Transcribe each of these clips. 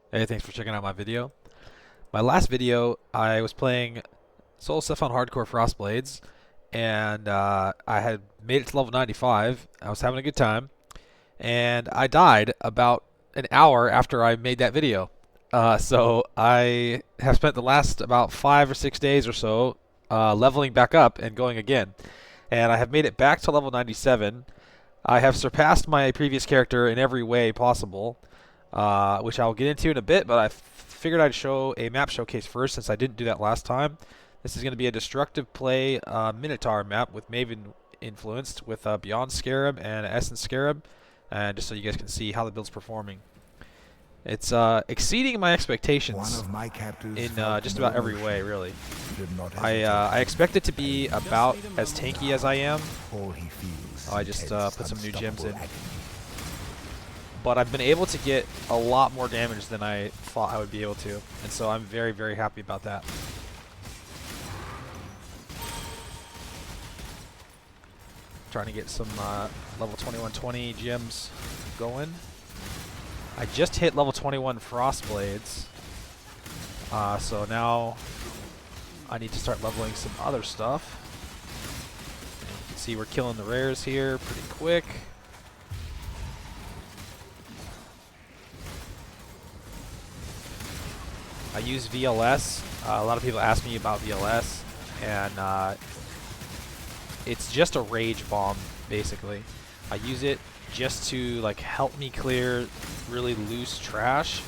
Hey, thanks for checking out my video. My last video, I was playing solo stuff on hardcore Frostblades, and I had made it to level 95. I was having a good time, and I died about an hour after I made that video. So I have spent the last about 5 or 6 days or so leveling back up and going again, and I have made it back to level 97. I have surpassed my previous character in every way possible, which I'll get into in a bit, but I figured I'd show a map showcase first since I didn't do that last time. This is going to be a destructive play Minotaur map with Maven influenced with Beyond Scarab and Essence Scarab, and just so you guys can see how the build's performing. It's exceeding my expectations in just about every way, really. I expect it to be about as tanky as I am. I just put some new gems in. But I've been able to get a lot more damage than I thought I would be able to, and so I'm very, very happy about that. Trying to get some level 2120 gems going. I just hit level 21 Frostblades, so now I need to start leveling some other stuff. And you can see we're killing the rares here pretty quick. I use VLS. A lot of people ask me about VLS, and it's just a rage bomb, basically. I use it just to like help me clear really loose trash,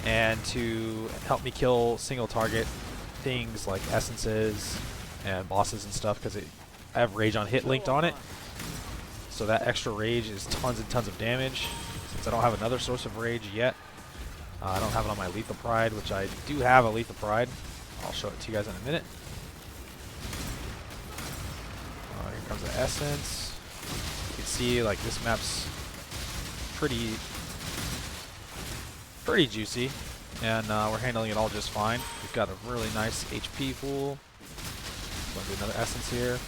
and to help me kill single target things like essences and bosses and stuff, because I have rage on hit linked on it. So that extra rage is tons and tons of damage. Since I don't have another source of rage yet, I don't have it on my Lethal Pride, which I do have a Lethal Pride. I'll show it to you guys in a minute. Here comes the Essence. You can see like this map's pretty juicy, and we're handling it all just fine. We've got a really nice HP pool. Going to do another Essence here.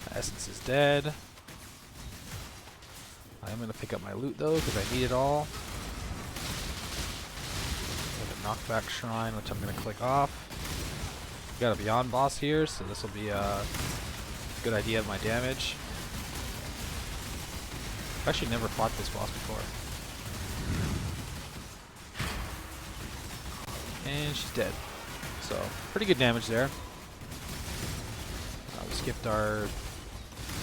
The Essence is dead. I am going to pick up my loot though, because I need it all. Got a knockback shrine, which I'm going to click off. We got a Beyond boss here, so this will be a good idea of my damage. I've actually never fought this boss before. And she's dead. So, pretty good damage there. We skipped our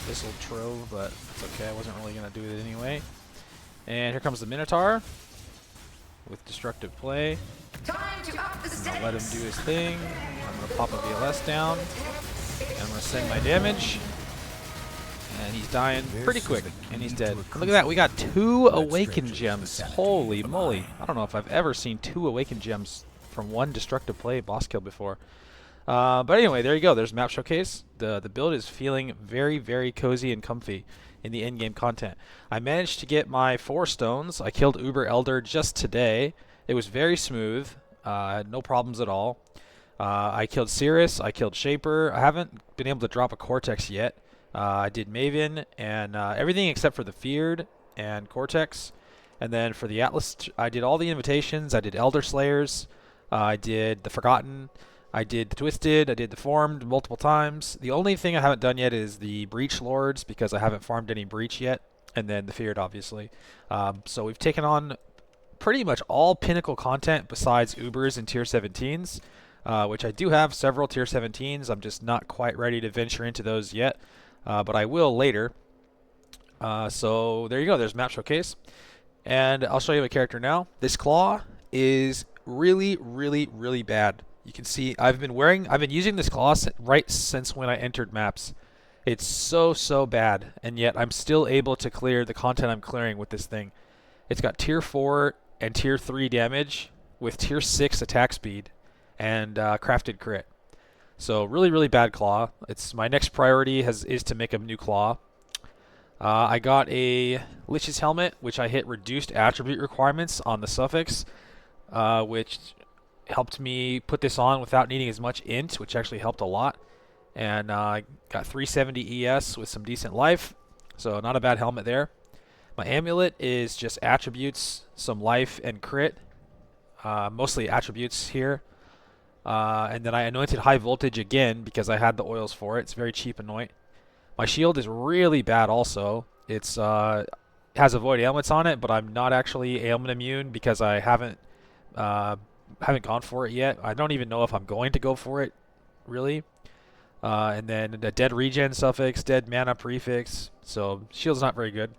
Missile Trove, but it's okay. I wasn't really going to do it anyway. And here comes the Minotaur with destructive play. I'm going to let him do his thing. I'm going to pop a VLS down. And I'm going to send my damage. And he's dying pretty quick. And he's dead. And look at that. We got 2 Awakened Gems. Holy moly. I don't know if I've ever seen 2 Awakened Gems from one destructive play boss kill before. But anyway, there you go. There's map showcase. The build is feeling very, very cozy and comfy in the in-game content. I managed to get my 4 stones. I killed Uber Elder just today. It was very smooth. No problems at all. I killed Cirrus. I killed Shaper. I haven't been able to drop a Cortex yet. I did Maven and everything except for the Feared and Cortex. And then for the Atlas, I did all the invitations. I did Elder Slayers. I did the Forgotten. I did the Twisted, I did the Formed multiple times. The only thing I haven't done yet is the Breach Lords, because I haven't farmed any Breach yet, and then the Feared, obviously. So we've taken on pretty much all Pinnacle content besides Ubers and Tier 17s, which I do have several Tier 17s. I'm just not quite ready to venture into those yet, but I will later. So there you go, there's Map Showcase. And I'll show you my character now. This Claw is really, really, really bad. You can see I've been using this claw right since when I entered maps. It's so bad, and yet I'm still able to clear the content I'm clearing with this thing. It's got tier 4 and tier 3 damage with tier 6 attack speed and crafted crit. So really, really bad claw. It's my next priority is to make a new claw. I got a Lich's helmet, which I hit reduced attribute requirements on the suffix, which helped me put this on without needing as much int, which actually helped a lot. And I got 370 ES with some decent life, so not a bad helmet there. My amulet is just attributes, some life, and crit. Mostly attributes here. And then I anointed high voltage again because I had the oils for it. It's very cheap anoint. My shield is really bad also. It's has avoid ailments on it, but I'm not actually ailment immune because I haven't gone for it yet. I don't even know if I'm going to go for it, really. And then the dead regen suffix, dead mana prefix. So shield's not very good.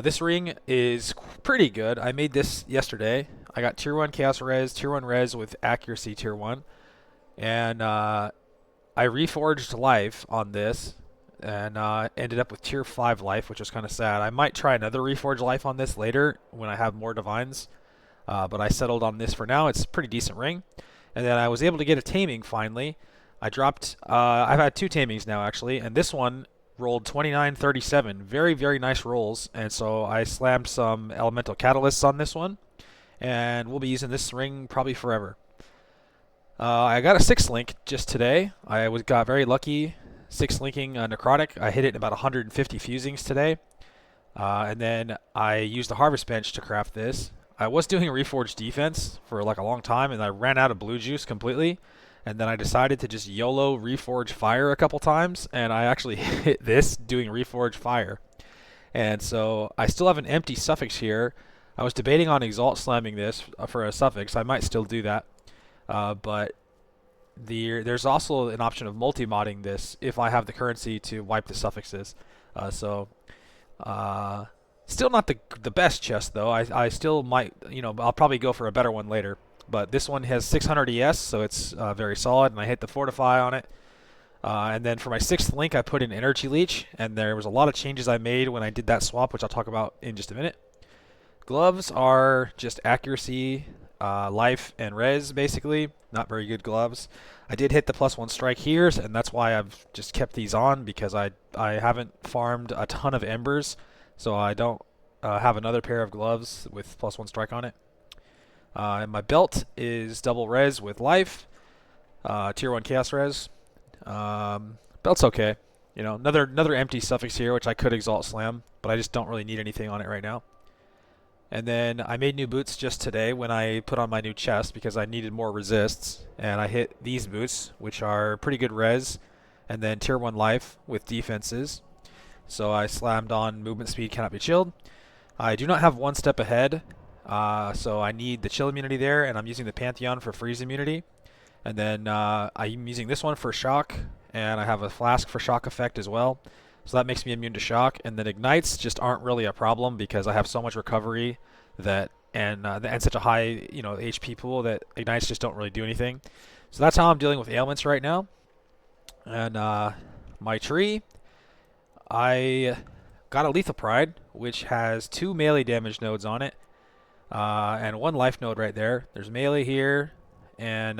This ring is pretty good. I made this yesterday. I got tier 1 chaos res, tier 1 res with accuracy tier 1. And I reforged life on this and ended up with tier 5 life, which was kind of sad. I might try another reforged life on this later when I have more divines. But I settled on this for now. It's a pretty decent ring. And then I was able to get a taming finally. I dropped, I've had 2 tamings now actually, and this one rolled 29-37. Very, very nice rolls. And so I slammed some elemental catalysts on this one. And we'll be using this ring probably forever. I got a 6 link just today. I got very lucky 6 linking necrotic. I hit it in about 150 fusings today. And then I used the harvest bench to craft this. I was doing a reforged defense for like a long time, and I ran out of blue juice completely. And then I decided to just YOLO reforge fire a couple times, and I actually hit this doing reforge fire. And so I still have an empty suffix here. I was debating on exalt slamming this for a suffix. I might still do that. But there's also an option of multi-modding this if I have the currency to wipe the suffixes. Still not the best chest though. I still might, I'll probably go for a better one later. But this one has 600 ES, so it's very solid, and I hit the fortify on it. And then for my 6th link, I put in energy leech, and there was a lot of changes I made when I did that swap, which I'll talk about in just a minute. Gloves are just accuracy, life, and res, basically. Not very good gloves. I did hit the +1 strike here, and that's why I've just kept these on, because I haven't farmed a ton of embers, so I don't have another pair of gloves with +1 strike on it. And my belt is double res with life, tier 1 chaos res. Belt's okay. Another empty suffix here, which I could exalt slam, but I just don't really need anything on it right now. And then I made new boots just today when I put on my new chest because I needed more resists, and I hit these boots, which are pretty good res, and then tier 1 life with defenses. So I slammed on movement speed cannot be chilled. I do not have 1 step ahead, so I need the chill immunity there, and I'm using the Pantheon for freeze immunity. And then I'm using this one for shock, and I have a flask for shock effect as well. So that makes me immune to shock, and then ignites just aren't really a problem because I have so much recovery and such a high HP pool that ignites just don't really do anything. So that's how I'm dealing with ailments right now. And my tree, I got a Lethal Pride, which has 2 melee damage nodes on it, and 1 life node right there. There's melee here, and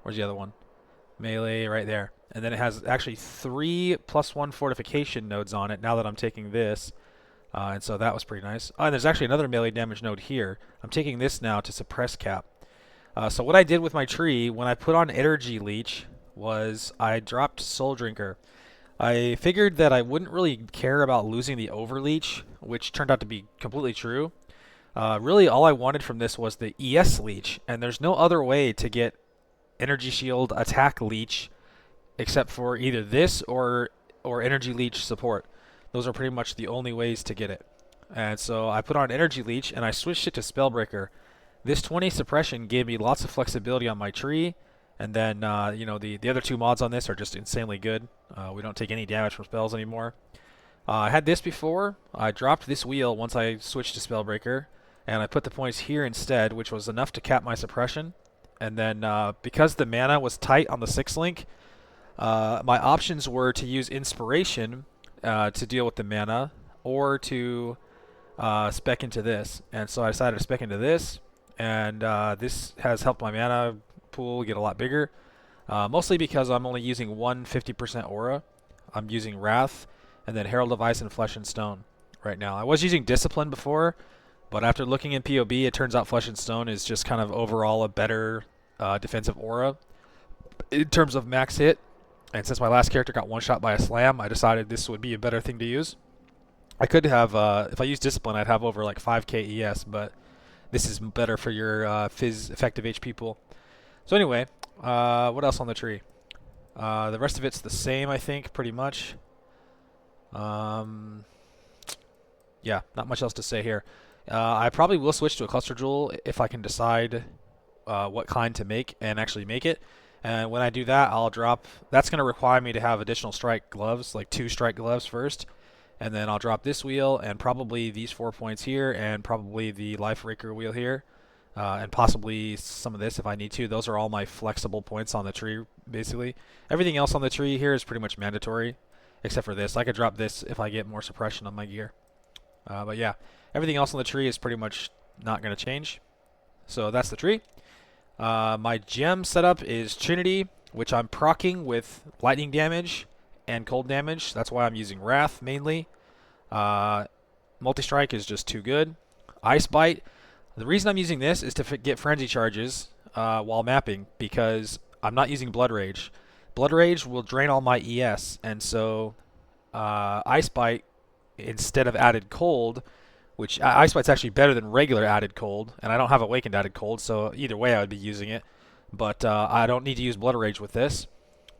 where's the other one? Melee right there. And then it has actually 3 +1 fortification nodes on it now that I'm taking this. And so that was pretty nice. Oh, and there's actually another melee damage node here. I'm taking this now to suppress cap. So what I did with my tree when I put on energy leech was I dropped Soul Drinker. I figured that I wouldn't really care about losing the overleech, which turned out to be completely true. Really all I wanted from this was the ES leech, and there's no other way to get energy shield attack leech except for either this or energy leech support. Those are pretty much the only ways to get it. And so I put on energy leech and I switched it to Spellbreaker. This 20 suppression gave me lots of flexibility on my tree, and then the other 2 mods on this are just insanely good. We don't take any damage from spells anymore. I had this before. I dropped this wheel once I switched to Spellbreaker, and I put the points here instead, which was enough to cap my suppression. And then because the mana was tight on the 6 link, my options were to use Inspiration to deal with the mana, or to spec into this. And so I decided to spec into this, and this has helped my mana pool get a lot bigger. Mostly because I'm only using 150% aura. I'm using Wrath, and then Herald of Ice and Flesh and Stone right now. I was using Discipline before, but after looking in POB, it turns out Flesh and Stone is just kind of overall a better defensive aura in terms of max hit. And since my last character got one-shot by a slam, I decided this would be a better thing to use. I could have, if I use Discipline, I'd have over like 5k ES, but this is better for your Fizz effective HP pool. So anyway, what else on the tree? The rest of it's the same, I think, pretty much. Yeah, not much else to say here. I probably will switch to a Cluster Jewel if I can decide what kind to make and actually make it. And when I do that, I'll drop... That's going to require me to have additional strike gloves, like 2 strike gloves first. And then I'll drop this wheel and probably these 4 points here and probably the Life Raker wheel here. And possibly some of this if I need to. Those are all my flexible points on the tree, basically. Everything else on the tree here is pretty much mandatory, except for this. I could drop this if I get more suppression on my gear. But yeah, everything else on the tree is pretty much not going to change. So that's the tree. My gem setup is Trinity, which I'm proccing with lightning damage and cold damage. That's why I'm using Wrath mainly. Multi-Strike is just too good. Ice Bite. The reason I'm using this is to get Frenzy Charges while mapping, because I'm not using Blood Rage. Blood Rage will drain all my ES, and so Ice Bite, instead of added cold, which Ice Bite's actually better than regular added cold, and I don't have Awakened added cold, so either way I would be using it. But I don't need to use Blood Rage with this,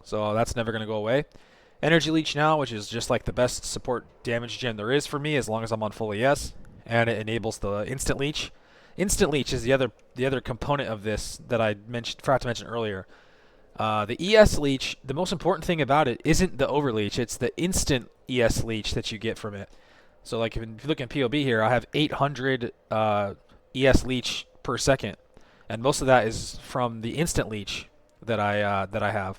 so that's never going to go away. Energy Leech now, which is just like the best support damage gem there is for me as long as I'm on full ES, and it enables the Instant Leech. Instant Leech is the other component of this that I forgot to mention earlier. The ES Leech, the most important thing about it isn't the Overleech, it's the Instant ES Leech that you get from it. So like if you look at POB here, I have 800 ES Leech per second, and most of that is from the Instant Leech that I have.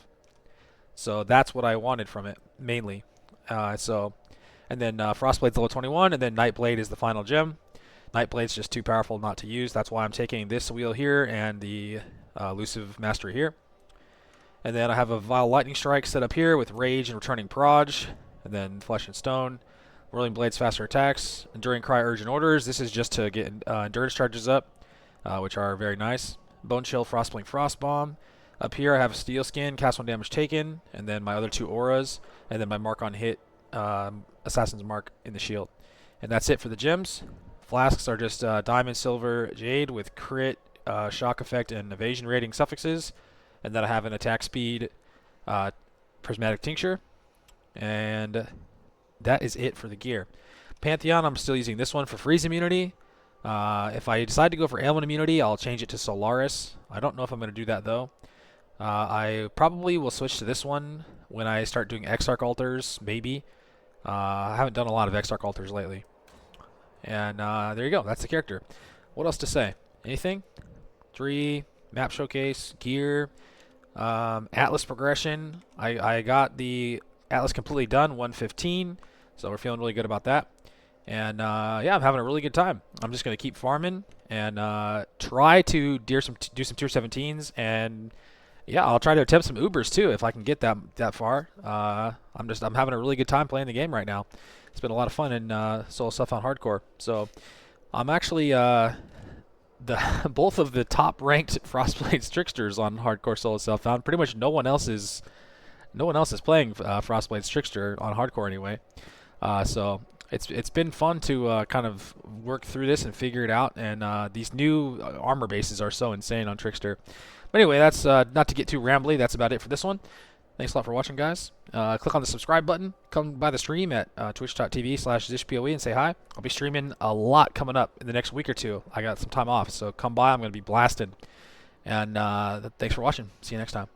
So that's what I wanted from it mainly. And then Frostblade's level 21, and then Nightblade is the final gem. Nightblade's just too powerful not to use. That's why I'm taking this wheel here and the Elusive Mastery here. And then I have a Vile Lightning Strike set up here with Rage and Returning Proj, and then Flesh and Stone. Whirling Blades, faster attacks. Enduring Cry, Urgent Orders. This is just to get endurance charges up, which are very nice. Bone Chill, Frostblink, Frostbomb. Up here I have Steel Skin, cast 1 damage taken, and then my other 2 auras, and then my mark on hit, Assassin's Mark in the shield. And that's it for the gems. Flasks are just Diamond, Silver, Jade with crit, shock effect, and evasion rating suffixes. And then I have an attack speed, Prismatic Tincture. And that is it for the gear. Pantheon, I'm still using this one for freeze immunity. If I decide to go for ailment immunity, I'll change it to Solaris. I don't know if I'm going to do that though. I probably will switch to this one when I start doing Exarch altars, maybe. I haven't done a lot of Exarch altars lately. And there you go, that's the character. What else to say? Anything? 3, map showcase, gear, Atlas progression. I got the Atlas completely done, 115. So we're feeling really good about that. And yeah, I'm having a really good time. I'm just going to keep farming and try to do some tier 17s, and yeah, I'll try to attempt some Ubers too if I can get that far. I'm having a really good time playing the game right now. It's been a lot of fun in solo stuff on hardcore. So I'm actually both of the top ranked Frostblade Tricksters on hardcore solo stuff. Found pretty much no one else is playing Frostblade Trickster on hardcore anyway. So it's been fun to kind of work through this and figure it out. And these new armor bases are so insane on Trickster. But anyway, that's not to get too rambly. That's about it for this one. Thanks a lot for watching, guys. Click on the subscribe button. Come by the stream at twitch.tv/ZishPoE and say hi. I'll be streaming a lot coming up in the next week or two. I got some time off, so come by. I'm going to be blasted. And thanks for watching. See you next time.